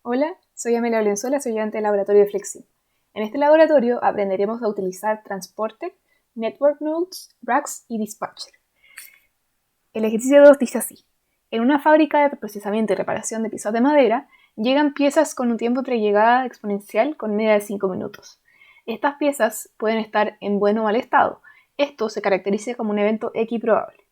Hola, soy Amelia Valenzuela, soy ayudante del laboratorio de Flexi. En este laboratorio aprenderemos a utilizar transporte, network nodes, racks y dispatcher. El ejercicio 2 dice así. En una fábrica de procesamiento y reparación de piezas de madera, llegan piezas con un tiempo de llegada exponencial con media de 5 minutos. Estas piezas pueden estar en buen o mal estado. Esto se caracteriza como un evento equiprobable.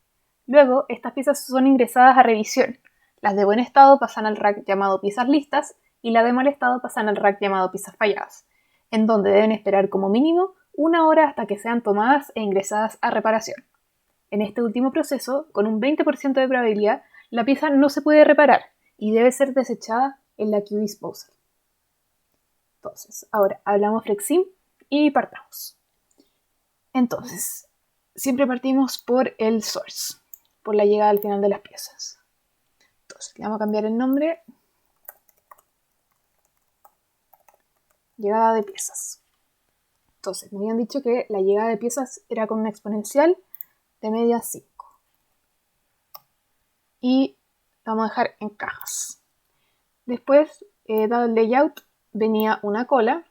Luego, estas piezas son ingresadas a revisión. Las de buen estado pasan al rack llamado piezas listas y las de mal estado pasan al rack llamado piezas falladas, en donde deben esperar como mínimo 1 hora hasta que sean tomadas e ingresadas a reparación. En este último proceso, con un 20% de probabilidad, la pieza no se puede reparar y debe ser desechada en la queue disposal. Entonces, ahora hablamos Flexim y partamos. Entonces, siempre partimos por el source, por la llegada al final de las piezas. Entonces, le vamos a cambiar el nombre. Llegada de piezas. Entonces, me habían dicho que la llegada de piezas era con una exponencial de media 5. Y la vamos a dejar en cajas. Después, dado el layout, venía una cola.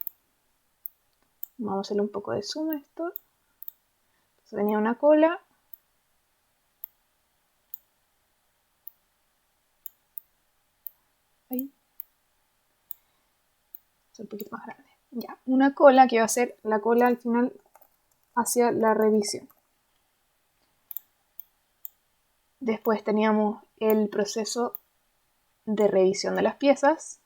Vamos a hacerle un poco de zoom a esto. Entonces, venía una cola. Ahí. Es un poquito más grande. Ya, una cola que va a ser la cola al final hacia la revisión. Después teníamos el proceso de revisión de las piezas.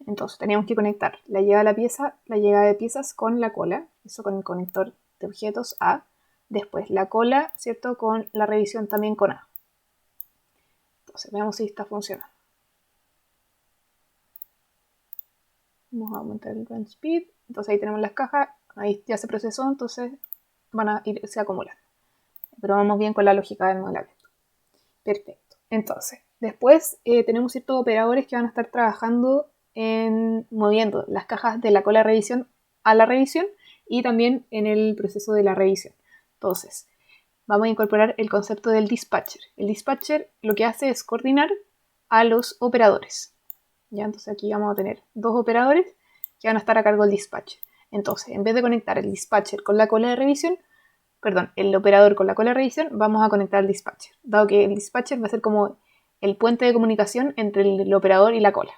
Entonces teníamos que conectar la llegada de piezas con la cola, eso con el conector de objetos A. Después la cola, ¿cierto? Con la revisión también con A. Entonces veamos si está funcionando. Vamos a aumentar el run speed. Entonces ahí tenemos las cajas, ahí ya se procesó, entonces van a irse acumulando. Pero vamos bien con la lógica del modelamiento. Perfecto. Entonces, después tenemos ciertos operadores que van a estar trabajando en moviendo las cajas de la cola de revisión a la revisión y también en el proceso de la revisión. Entonces, vamos a incorporar el concepto del dispatcher. El dispatcher lo que hace es coordinar a los operadores. ¿Ya? Entonces aquí vamos a tener dos operadores que van a estar a cargo del dispatcher. Entonces, en vez de conectar el dispatcher con la cola de revisión, el operador con la cola de revisión, vamos a conectar al dispatcher, dado que el dispatcher va a ser como el puente de comunicación entre el operador y la cola.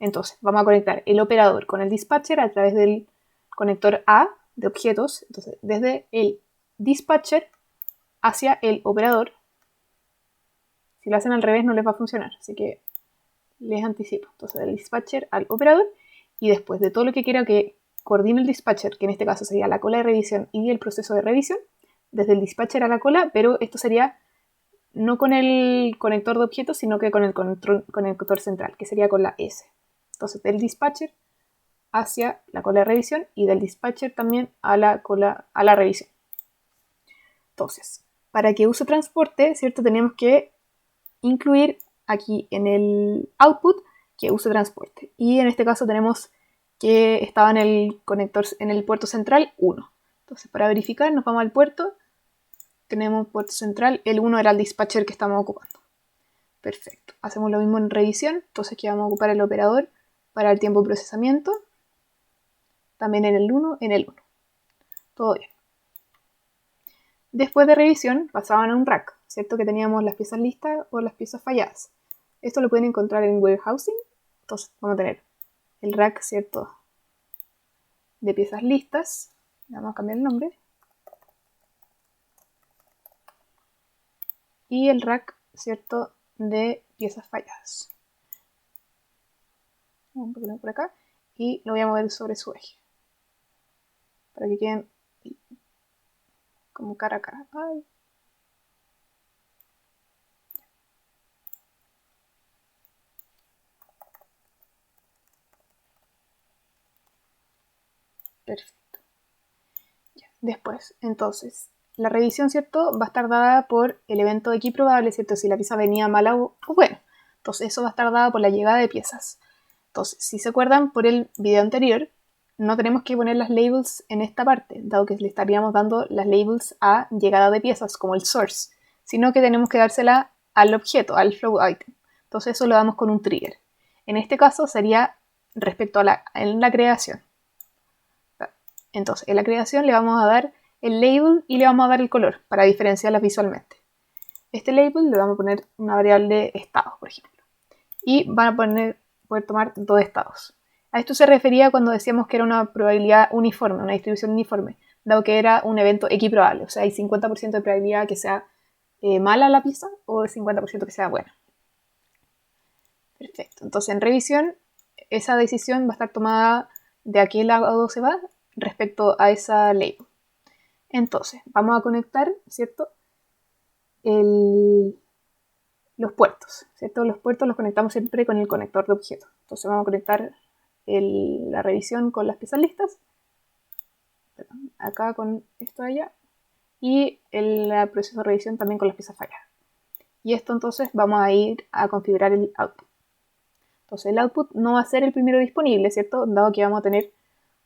Entonces, vamos a conectar el operador con el dispatcher a través del conector A de objetos, entonces desde el dispatcher hacia el operador. Si lo hacen al revés no les va a funcionar, así que les anticipo. Entonces, del dispatcher al operador y después de todo lo que quiera que coordine el dispatcher, que en este caso sería la cola de revisión y el proceso de revisión, desde el dispatcher a la cola, pero esto sería no con el conector de objetos, sino que con el conector central, que sería con la S. Entonces, del dispatcher hacia la cola de revisión y del dispatcher también a la revisión. Entonces, para que use transporte, ¿cierto? Tenemos que incluir aquí en el output que use transporte. Y en este caso tenemos que estaba en el conector, en el puerto central 1. Entonces, para verificar, nos vamos al puerto. Tenemos puerto central, el 1 era el dispatcher que estamos ocupando. Perfecto. Hacemos lo mismo en revisión. Entonces, aquí vamos a ocupar el operador para el tiempo de procesamiento. También en el 1, en el 1. Todo bien. Después de revisión, pasaban a un rack, ¿cierto? Que teníamos las piezas listas o las piezas falladas. Esto lo pueden encontrar en warehousing. Entonces, vamos a tener el rack, ¿cierto? De piezas listas. Vamos a cambiar el nombre. Y el rack, ¿cierto? De piezas falladas. Vamos a poner por acá. Y lo voy a mover sobre su eje. Para que queden como cara a cara. Ay. Perfecto. Ya. Después, entonces, la revisión, ¿cierto? Va a estar dada por el evento equiprobable, ¿cierto? Si la pieza venía mala o bueno. Entonces, eso va a estar dado por la llegada de piezas. Entonces, si se acuerdan por el video anterior, no tenemos que poner las labels en esta parte, dado que le estaríamos dando las labels a llegada de piezas, como el source, sino que tenemos que dársela al objeto, al flow item. Entonces eso lo damos con un trigger. En este caso sería respecto a en la creación. Entonces, en la creación le vamos a dar el label y le vamos a dar el color para diferenciarlas visualmente. Este label le vamos a poner una variable de estado, por ejemplo. Y van a poder tomar dos estados. A esto se refería cuando decíamos que era una probabilidad uniforme, una distribución uniforme, dado que era un evento equiprobable. O sea, hay 50% de probabilidad que sea mala la pieza o el 50% que sea buena. Perfecto. Entonces, en revisión, esa decisión va a estar tomada de a qué lado se va respecto a esa label. Entonces, vamos a conectar, ¿cierto? Los puertos, ¿cierto? Los puertos los conectamos siempre con el conector de objetos. Entonces vamos a conectar la revisión con las piezas listas, acá con esto de allá, y el proceso de revisión también con las piezas falladas. Y esto entonces vamos a ir a configurar el output. Entonces el output no va a ser el primero disponible, ¿cierto? Dado que vamos a tener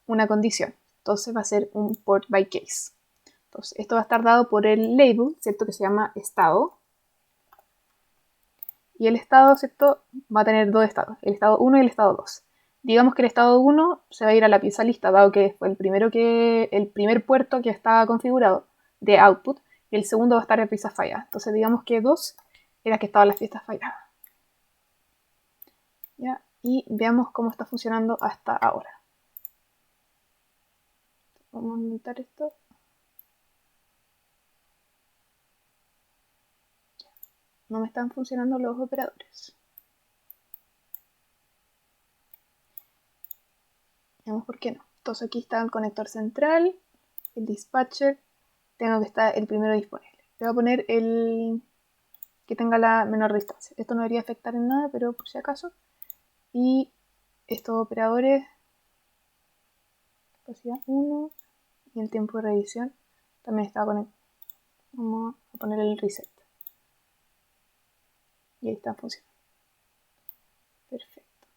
una condición. Entonces va a ser un port by case. Entonces esto va a estar dado por el label, ¿cierto? Que se llama estado. Y el estado, ¿cierto? Va a tener dos estados, el estado 1 y el estado 2. Digamos que el estado 1 se va a ir a la pieza lista, dado que fue el primer puerto que está configurado de output, y el segundo va a estar en piezas falladas. Entonces digamos que 2 era que estaban las piezas falladas. ¿Ya? Y veamos cómo está funcionando hasta ahora. Vamos a montar esto. No me están funcionando los operadores. Veamos por qué no. Entonces aquí está el conector central, el dispatcher, tengo que estar el primero disponible. Le voy a poner el que tenga la menor distancia. Esto no debería afectar en nada, pero por si acaso. Y estos operadores, capacidad 1 y el tiempo de revisión también está conectado. Vamos a poner el reset. Y ahí está funcionando. Perfecto.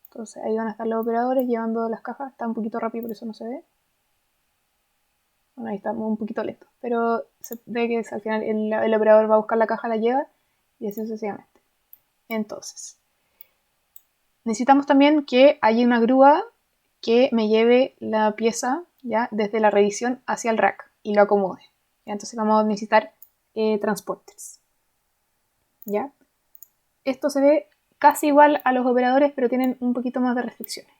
Entonces ahí van a estar los operadores llevando las cajas. Está un poquito rápido, por eso no se ve. Bueno, ahí está un poquito lento. Pero se ve que al final el operador va a buscar la caja, la lleva y así sucesivamente. Entonces, necesitamos también que haya una grúa que me lleve la pieza ya desde la revisión hacia el rack y lo acomode. ¿Ya? Entonces vamos a necesitar transporters. ¿Ya? Esto se ve casi igual a los operadores, pero tienen un poquito más de restricciones.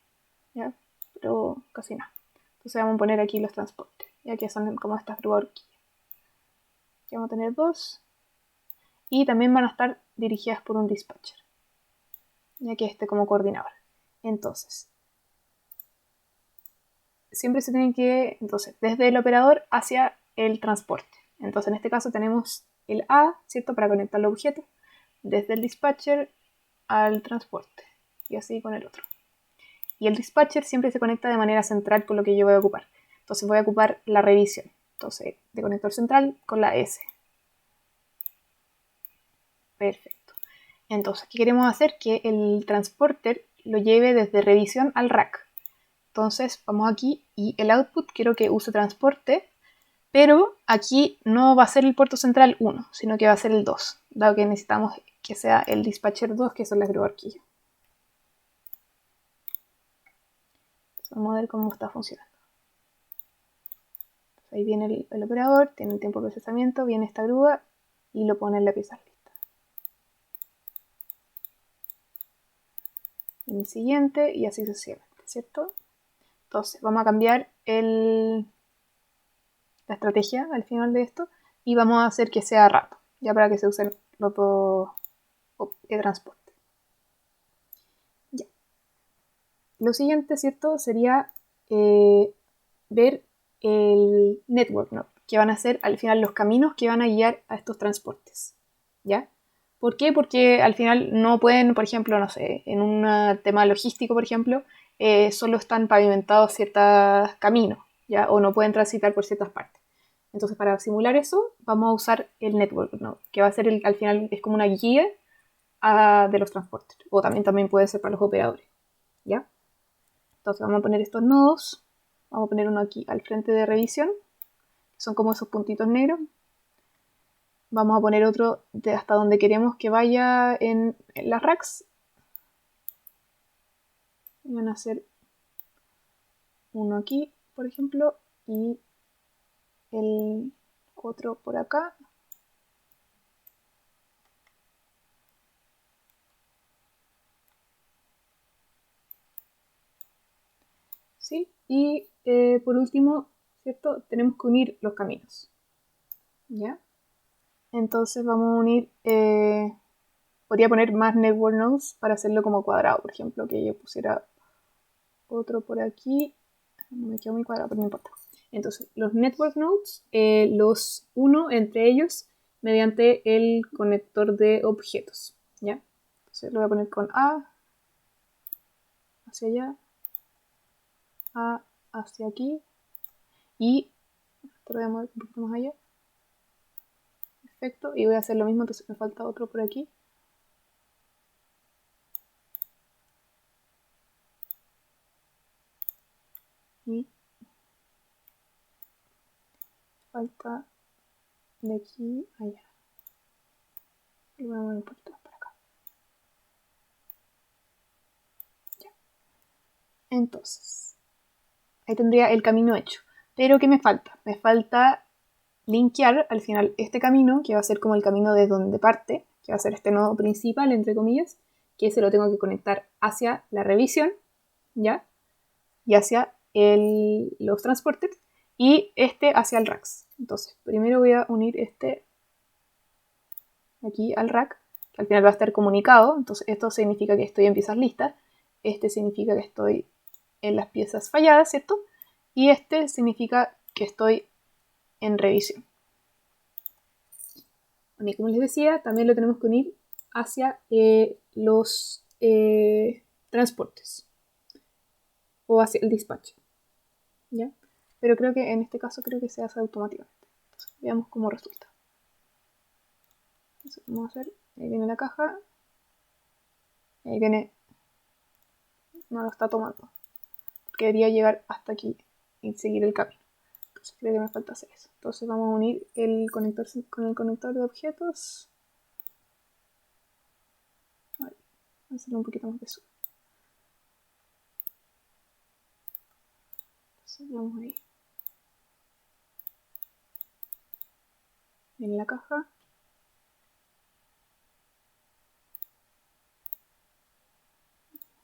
¿Ya? Pero casi nada. Entonces vamos a poner aquí los transportes, ya que son como estas grúas horquillas. Aquí vamos a tener dos. Y también van a estar dirigidas por un dispatcher, ya que esté como coordinador. Entonces, siempre se tiene que, entonces, desde el operador hacia el transporte. Entonces, en este caso tenemos el A, ¿cierto? Para conectar los objetos, desde el dispatcher al transporte, y así con el otro. Y el dispatcher siempre se conecta de manera central con lo que yo voy a ocupar. Entonces voy a ocupar la revisión. Entonces, de conector central con la S. Perfecto. Entonces, ¿qué queremos hacer? Que el transporter lo lleve desde revisión al rack. Entonces, vamos aquí y el output quiero que use transporte, pero aquí no va a ser el puerto central 1, sino que va a ser el 2, dado que necesitamos que sea el dispatcher 2, que son las grúas horquilla. Vamos a ver cómo está funcionando. Entonces, ahí viene el operador, tiene el tiempo de procesamiento, viene esta grúa y lo pone en la pieza lista. En el siguiente y así sucesivamente, ¿cierto? Entonces, vamos a cambiar la estrategia al final de esto y vamos a hacer que sea rato, ya para que se usen los dos de transporte. Ya. Lo siguiente, ¿cierto? Sería ver el network node, que van a ser al final los caminos que van a guiar a estos transportes, ¿ya? ¿Por qué? Porque al final no pueden, por ejemplo, no sé, en un tema logístico, por ejemplo, solo están pavimentados ciertos caminos, ¿ya? O no pueden transitar por ciertas partes. Entonces, para simular eso, vamos a usar el network node, que va a ser al final es como una guía de los transportes, o también puede ser para los operadores, ¿ya? Entonces vamos a poner estos nodos, vamos a poner uno aquí al frente de revisión, que son como esos puntitos negros. Vamos a poner otro de hasta donde queremos que vaya en las racks. Van a hacer uno aquí, por ejemplo, y el otro por acá. ¿Sí? Y por último, ¿cierto? Tenemos que unir los caminos. ¿Ya? Entonces vamos a unir, podría poner más network nodes para hacerlo como cuadrado, por ejemplo, que yo pusiera otro por aquí. No me quedó muy cuadrado, pero no importa. Entonces, los network nodes los uno entre ellos mediante el conector de objetos. ¿Ya? Entonces lo voy a poner con A hacia allá, A hacia aquí y esto lo voy a mover un poquito más allá. Perfecto. Y voy a hacer lo mismo, entonces me falta otro por aquí. Y falta de aquí a allá. Lo voy a mover un poquito más para acá. Ya. Entonces, ahí tendría el camino hecho. Pero ¿qué me falta? Me falta linkear al final este camino, que va a ser como el camino de donde parte, que va a ser este nodo principal, entre comillas, que se lo tengo que conectar hacia la revisión, ¿ya? Y hacia los transportes, y este hacia el racks. Entonces, primero voy a unir este aquí al rack, que al final va a estar comunicado. Entonces, esto significa que estoy en piezas listas, este significa que estoy en las piezas falladas, ¿cierto? Y este significa que estoy en revisión. Y como les decía, también lo tenemos que unir hacia los transportes o hacia el dispatch, ¿ya? Pero creo que en este caso creo que se hace automáticamente. Entonces, veamos cómo resulta. Entonces, vamos a hacer, ahí viene la caja, ahí viene, no lo está tomando, porque debería llegar hasta aquí y seguir el camino. Entonces creo que me falta hacer eso. Entonces vamos a unir el conector con el conector de objetos. A ver, vamos a hacerlo un poquito más de zoom. Entonces vamos ahí. En la caja.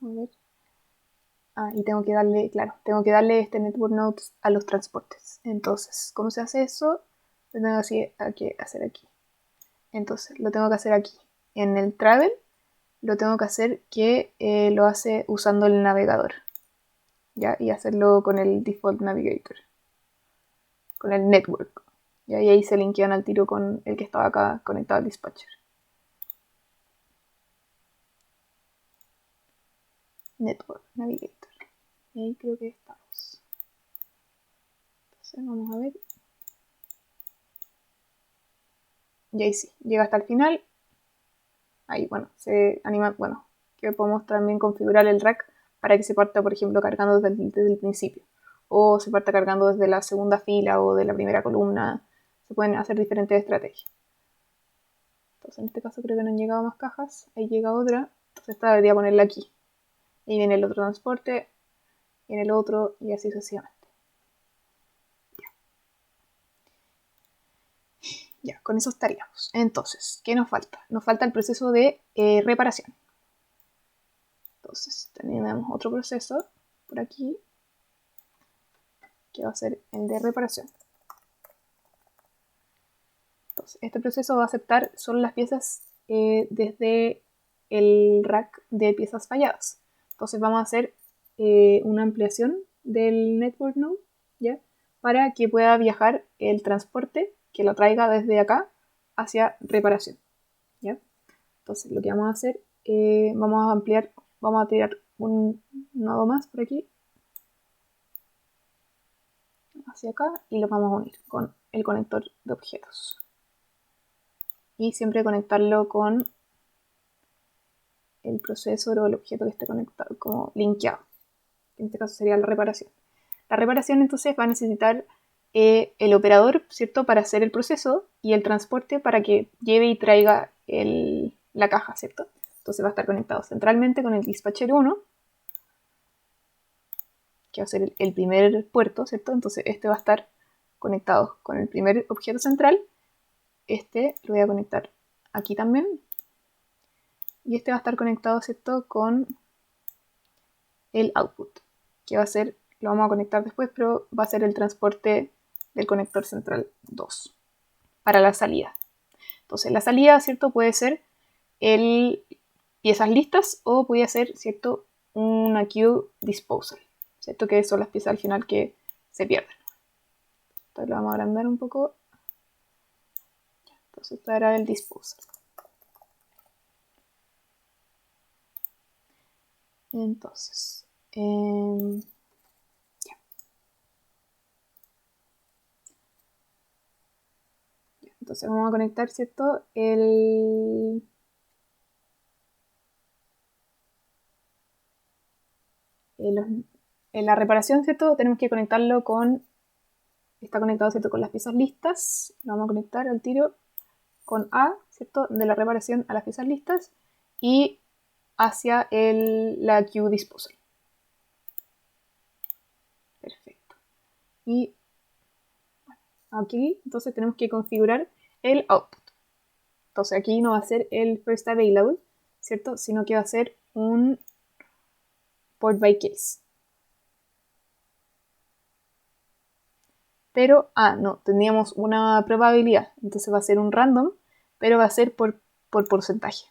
A ver. Ah, y tengo que darle, claro, tengo que darle este network nodes a los transportes. Entonces, ¿cómo se hace eso? Lo tengo que hacer aquí. Entonces, lo tengo que hacer aquí. En el travel, lo tengo que hacer que lo hace usando el navegador. ¿Ya? Y hacerlo con el default navigator. Con el network. ¿Ya? Y ahí se linkean al tiro con el que estaba acá conectado al dispatcher. Network navigator. Y ahí creo que estamos. Entonces, vamos a ver. Y ahí sí, llega hasta el final. Ahí, bueno, se anima, bueno, que podemos también configurar el rack para que se parta, por ejemplo, cargando desde el principio. O se parta cargando desde la segunda fila o de la primera columna. Se pueden hacer diferentes estrategias. Entonces, en este caso creo que no han llegado más cajas. Ahí llega otra. Entonces, esta debería ponerla aquí. Ahí viene el otro transporte, viene el otro y así sucesivamente. Ya, con eso estaríamos. Entonces, ¿qué nos falta? Nos falta el proceso de reparación. Entonces, tenemos otro proceso por aquí, que va a ser el de reparación. Entonces, este proceso va a aceptar solo las piezas desde el rack de piezas falladas. Entonces, vamos a hacer una ampliación del network node, ¿ya? Para que pueda viajar el transporte que lo traiga desde acá hacia reparación, ¿ya? Entonces, lo que vamos a hacer, vamos a ampliar, vamos a tirar un nodo más por aquí hacia acá y lo vamos a unir con el conector de objetos. Y siempre conectarlo con el procesor o el objeto que esté conectado, como linkeado. en este caso sería la reparación. La reparación entonces va a necesitar el operador, ¿cierto?, para hacer el proceso y el transporte para que lleve y traiga la caja, ¿cierto? Entonces va a estar conectado centralmente con el dispatcher 1, que va a ser el primer puerto, ¿cierto? Entonces este va a estar conectado con el primer objeto central. Este lo voy a conectar aquí también. Y este va a estar conectado, ¿cierto?, con el output, que va a ser, lo vamos a conectar después, pero va a ser el transporte del conector central 2 para la salida. Entonces la salida, ¿cierto?, puede ser piezas listas o puede ser, ¿cierto?, una queue disposal, ¿cierto?, que son las piezas al final que se pierden. Entonces lo vamos a agrandar un poco. Entonces esta era el disposal. Entonces, ya. Entonces vamos a conectar, ¿cierto?, en la reparación, ¿cierto?, tenemos que conectarlo con, está conectado, ¿cierto?, con las piezas listas. Lo vamos a conectar al tiro con A, ¿cierto?, de la reparación a las piezas listas y hacia la queue disposal. Perfecto. Y bueno, aquí entonces tenemos que configurar el output. Entonces aquí no va a ser el first available, ¿cierto?, sino que va a ser un port by case. Pero, no, teníamos una probabilidad, entonces va a ser un random, pero va a ser por porcentaje.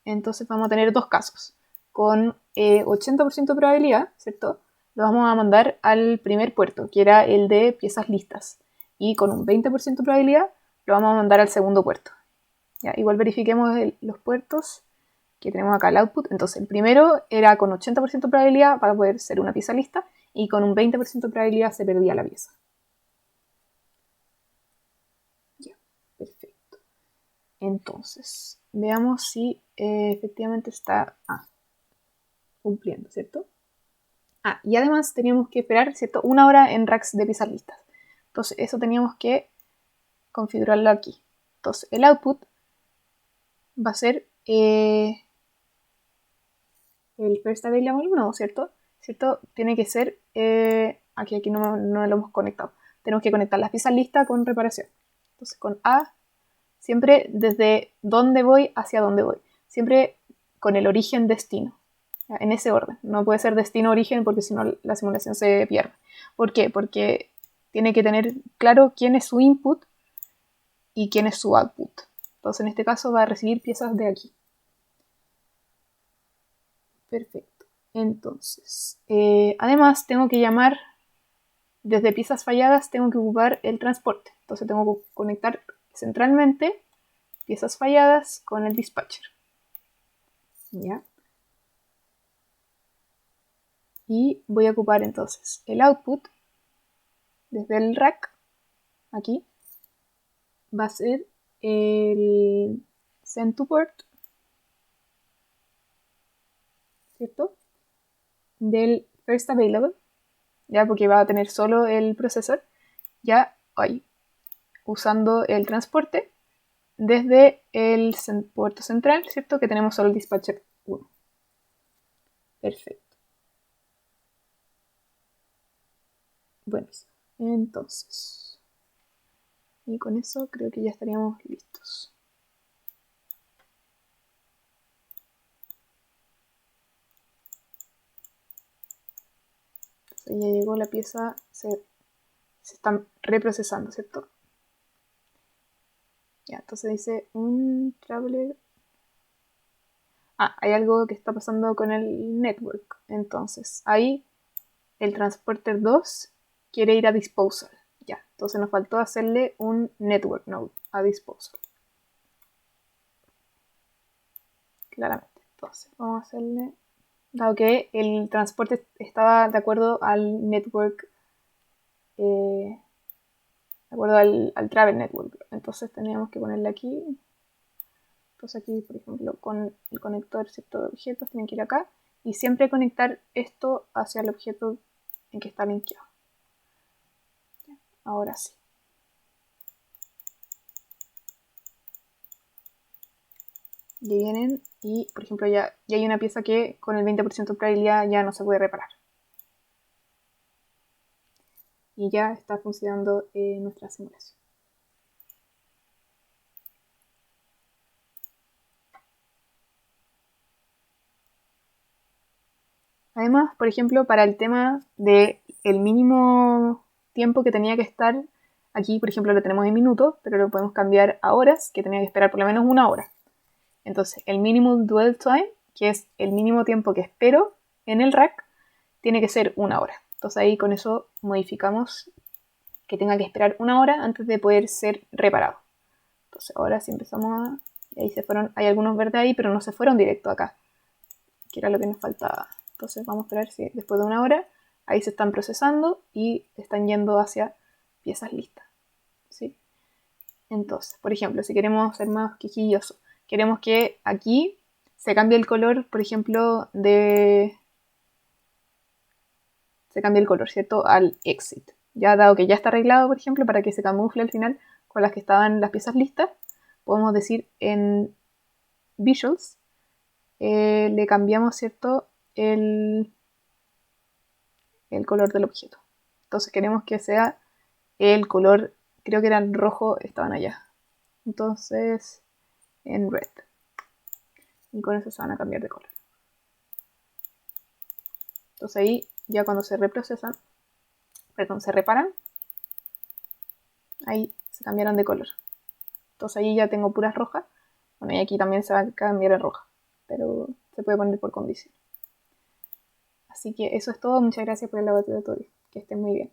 Entonces vamos a tener dos casos. Con 80% de probabilidad, ¿cierto?, lo vamos a mandar al primer puerto, que era el de piezas listas. Y con un 20% de probabilidad, lo vamos a mandar al segundo puerto. ¿Ya? Igual verifiquemos los puertos que tenemos acá, el output. Entonces el primero era con 80% de probabilidad para poder ser una pieza lista y con un 20% de probabilidad se perdía la pieza. Ya, perfecto. Entonces, veamos si efectivamente está cumpliendo, ¿cierto? Y además teníamos que esperar, ¿cierto?, 1 hora en racks de piezas listas. Entonces eso teníamos que configurarlo aquí. Entonces el output va a ser el first available, no, ¿cierto? Tiene que ser, aquí no lo hemos conectado. Tenemos que conectar las piezas listas con reparación. Entonces con A, siempre desde dónde voy hacia dónde voy. Siempre con el origen destino. En ese orden. No puede ser destino-origen porque si no la simulación se pierde. ¿Por qué? Porque tiene que tener claro quién es su input y quién es su output. Entonces en este caso va a recibir piezas de aquí. Perfecto. Entonces, además tengo que llamar, desde piezas falladas tengo que ocupar el transporte. Entonces tengo que conectar centralmente piezas falladas con el dispatcher. ¿Ya? Y voy a ocupar entonces el output desde el rack, aquí, va a ser el send to port, ¿cierto?, del first available, ya, porque va a tener solo el procesador, ya ahí, usando el transporte desde el puerto central, ¿cierto?, que tenemos solo el dispatcher 1. Perfecto. Bueno, entonces, y con eso creo que ya estaríamos listos. Entonces ya llegó la pieza, se están reprocesando, ¿cierto? Ya, entonces dice un traveler. Hay algo que está pasando con el network. Entonces, ahí el transporter 2 quiere ir a disposal. Ya, entonces nos faltó hacerle un network node a disposal. Claramente. Entonces, vamos a hacerle, dado que el transporte estaba de acuerdo al network, de acuerdo al travel network. Entonces teníamos que ponerle aquí. Entonces aquí, por ejemplo, con el conector, ¿cierto?, de objetos, tienen que ir acá. y siempre conectar esto hacia el objeto en que está linkeado. Ahora sí. Y vienen y, por ejemplo, ya hay una pieza que con el 20% de probabilidad ya no se puede reparar. Y ya está funcionando nuestra simulación. Además, por ejemplo, para el tema del mínimo tiempo que tenía que estar, aquí, por ejemplo, lo tenemos en minutos, pero lo podemos cambiar a horas, que tenía que esperar por lo menos una hora. Entonces, el minimum dwell time, que es el mínimo tiempo que espero en el rack, tiene que ser una hora. Entonces ahí con eso modificamos que tenga que esperar una hora antes de poder ser reparado. Entonces ahora si empezamos a... Y ahí se fueron, hay algunos verdes ahí, pero no se fueron directo acá, que era lo que nos faltaba. Entonces vamos a esperar si después de una hora ahí se están procesando y están yendo hacia piezas listas. ¿Sí? Entonces, por ejemplo, si queremos ser más quisquillosos, queremos que aquí se cambie el color, por ejemplo, se cambia el color, ¿cierto? Al exit. Ya dado que ya está arreglado, por ejemplo, para que se camufle al final con las que estaban las piezas listas, podemos decir en visuals, le cambiamos, ¿cierto? El color del objeto. Entonces queremos que sea el color, creo que era el rojo, estaban allá. Entonces, en red. Y con eso se van a cambiar de color. Entonces ahí, ya cuando se reprocesan, perdón, se reparan, ahí se cambiaron de color. Entonces ahí ya tengo puras rojas. Bueno, y aquí también se va a cambiar en roja, pero se puede poner por condición. Así que eso es todo. Muchas gracias por el laboratorio. Que estén muy bien.